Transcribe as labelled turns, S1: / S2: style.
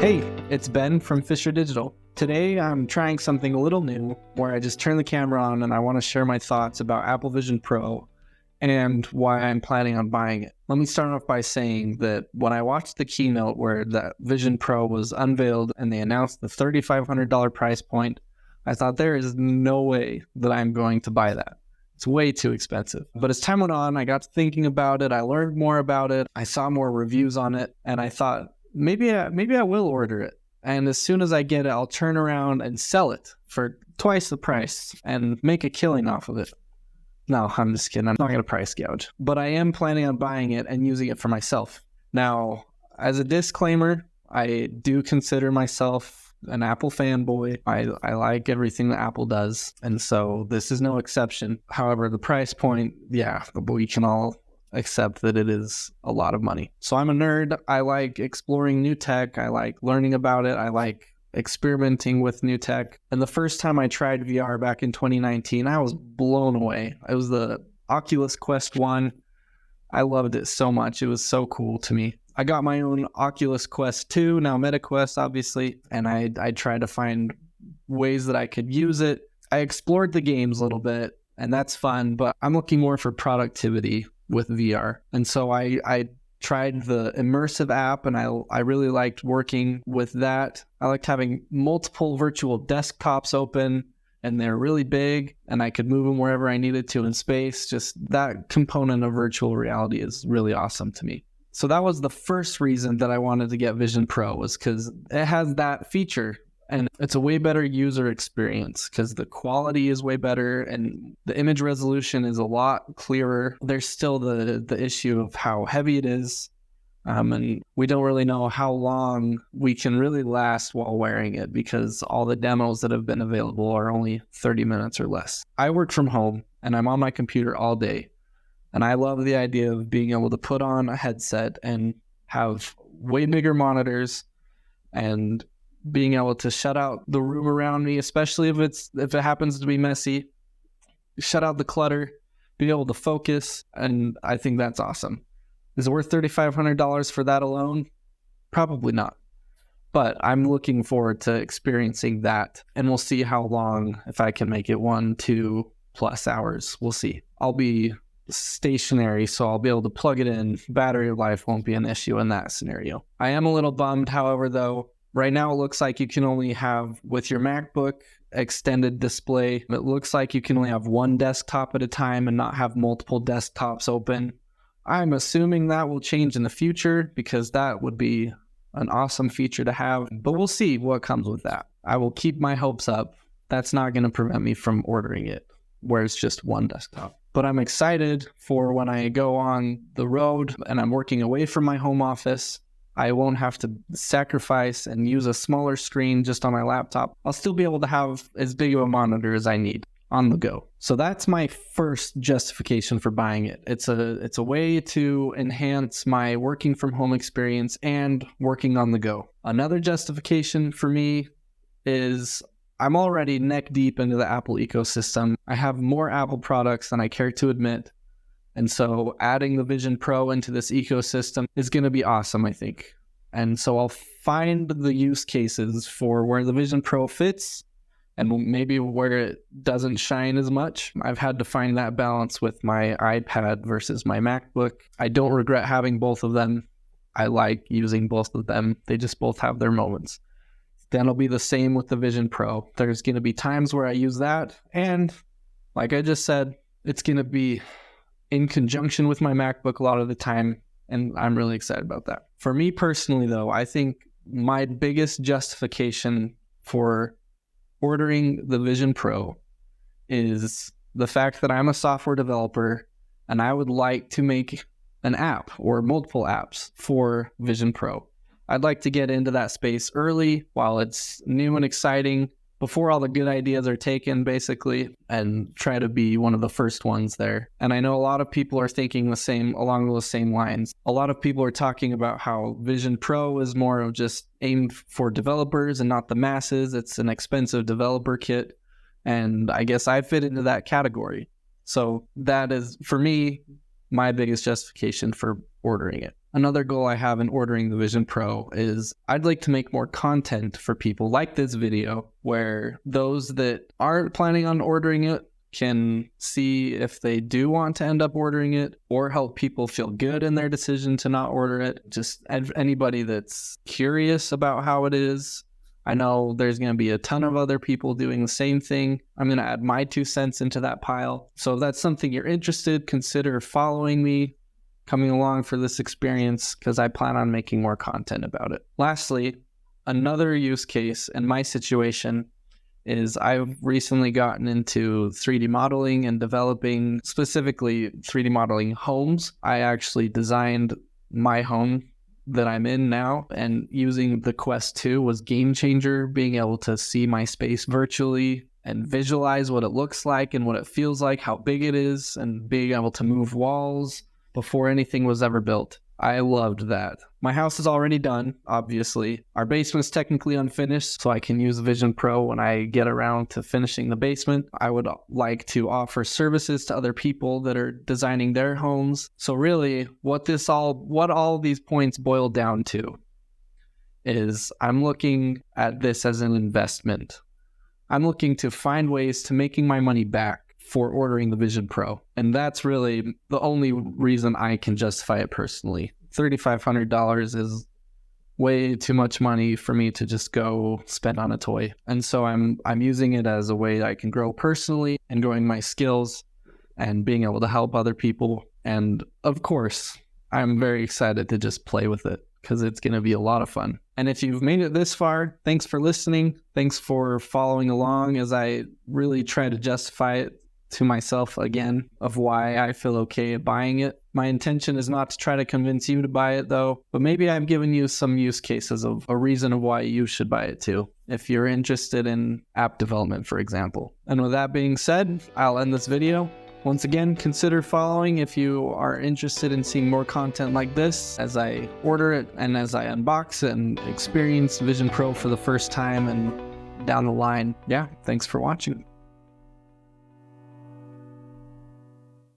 S1: Hey, it's Ben from Fisher Digital. Today I'm trying something a little new where I just turn the camera on and I want to share my thoughts about Apple Vision Pro and why I'm planning on buying it. Let me start off by saying that when I watched the keynote where the Vision Pro was unveiled and they announced the $3,500 price point, I thought there is no way that I'm going to buy that. It's way too expensive. But as time went on, I got to thinking about it. I learned more about it. I saw more reviews on it, and I thought, maybe I will order it. And as soon as I get it, I'll turn around and sell it for twice the price and make a killing off of it. No, I'm just kidding. I'm not going to price gouge. But I am planning on buying it and using it for myself. Now, as a disclaimer, I do consider myself an Apple fanboy. I like everything that Apple does. And so this is no exception. However, the price point, yeah, we can all accept that it is a lot of money. So I'm a nerd. I like exploring new tech. I like learning about it. I like experimenting with new tech. And the first time I tried VR back in 2019, I was blown away. It was the Oculus Quest 1. I loved it so much. It was so cool to me. I got my own Oculus Quest 2, now MetaQuest, obviously, and I tried to find ways that I could use it. I explored the games a little bit, and that's fun, but I'm looking more for productivity with VR. And so I tried the immersive app, and I really liked working with that. I liked having multiple virtual desktops open, and they're really big, and I could move them wherever I needed to in space. Just that component of virtual reality is really awesome to me. So that was the first reason that I wanted to get Vision Pro, was because it has that feature. And it's a way better user experience because the quality is way better and the image resolution is a lot clearer. There's still the issue of how heavy it is. And we don't really know how long we can really last while wearing it because all the demos that have been available are only 30 minutes or less. I work from home and I'm on my computer all day. And I love the idea of being able to put on a headset and have way bigger monitors and being able to shut out the room around me, especially if it happens to be messy, shut out the clutter, be able to focus, and I think that's awesome. Is it worth $3,500 for that alone? Probably not. But I'm looking forward to experiencing that, and we'll see how long, if I can make it 1, 2+ hours. We'll see. I'll be stationary, so I'll be able to plug it in. Battery life won't be an issue in that scenario. I am a little bummed, however, though. Right now, it looks like you can only have, with your MacBook, extended display. It looks like you can only have one desktop at a time and not have multiple desktops open. I'm assuming that will change in the future because that would be an awesome feature to have, but we'll see what comes with that. I will keep my hopes up. That's not going to prevent me from ordering it, where it's just one desktop. But I'm excited for when I go on the road and I'm working away from my home office. I won't have to sacrifice and use a smaller screen just on my laptop. I'll still be able to have as big of a monitor as I need on the go. So that's my first justification for buying it. It's a way to enhance my working from home experience and working on the go. Another justification for me is I'm already neck deep into the Apple ecosystem. I have more Apple products than I care to admit. And so adding the Vision Pro into this ecosystem is going to be awesome, I think. And so I'll find the use cases for where the Vision Pro fits and maybe where it doesn't shine as much. I've had to find that balance with my iPad versus my MacBook. I don't regret having both of them. I like using both of them. They just both have their moments. Then it'll be the same with the Vision Pro. There's going to be times where I use that. And like I just said, it's going to be in conjunction with my MacBook a lot of the time, and I'm really excited about that. For me personally, though, I think my biggest justification for ordering the Vision Pro is the fact that I'm a software developer, and I would like to make an app or multiple apps for Vision Pro. I'd like to get into that space early while it's new and exciting, before all the good ideas are taken, basically, and try to be one of the first ones there. And I know a lot of people are thinking along those same lines. A lot of people are talking about how Vision Pro is more of just aimed for developers and not the masses. It's an expensive developer kit, and I guess I fit into that category. So that is, for me, my biggest justification for ordering it. Another goal I have in ordering the Vision Pro is I'd like to make more content for people like this video, where those that aren't planning on ordering it can see if they do want to end up ordering it, or help people feel good in their decision to not order it. Just anybody that's curious about how it is. I know there's going to be a ton of other people doing the same thing. I'm going to add my 2 cents into that pile. So if that's something you're interested, consider following me, coming along for this experience, because I plan on making more content about it. Lastly, another use case in my situation is I've recently gotten into 3D modeling and developing, specifically 3D modeling homes. I actually designed my home that I'm in now, and using the Quest 2 was game changer. Being able to see my space virtually and visualize what it looks like and what it feels like, how big it is, and being able to move walls before anything was ever built. I loved that. My house is already done, obviously. Our basement's technically unfinished, so I can use Vision Pro when I get around to finishing the basement. I would like to offer services to other people that are designing their homes. So really, what all these points boil down to is I'm looking at this as an investment. I'm looking to find ways to making my money back for ordering the Vision Pro. And that's really the only reason I can justify it personally. $3,500 is way too much money for me to just go spend on a toy. And so I'm using it as a way that I can grow personally and growing my skills and being able to help other people. And of course, I'm very excited to just play with it, because it's going to be a lot of fun. And if you've made it this far, thanks for listening. Thanks for following along as I really try to justify it to myself again of why I feel okay buying it. My intention is not to try to convince you to buy it though, but maybe I've given you some use cases of a reason of why you should buy it too, if you're interested in app development, for example. And with that being said, I'll end this video. Once again, consider following if you are interested in seeing more content like this as I order it and as I unbox it and experience Vision Pro for the first time and down the line. Yeah, thanks for watching.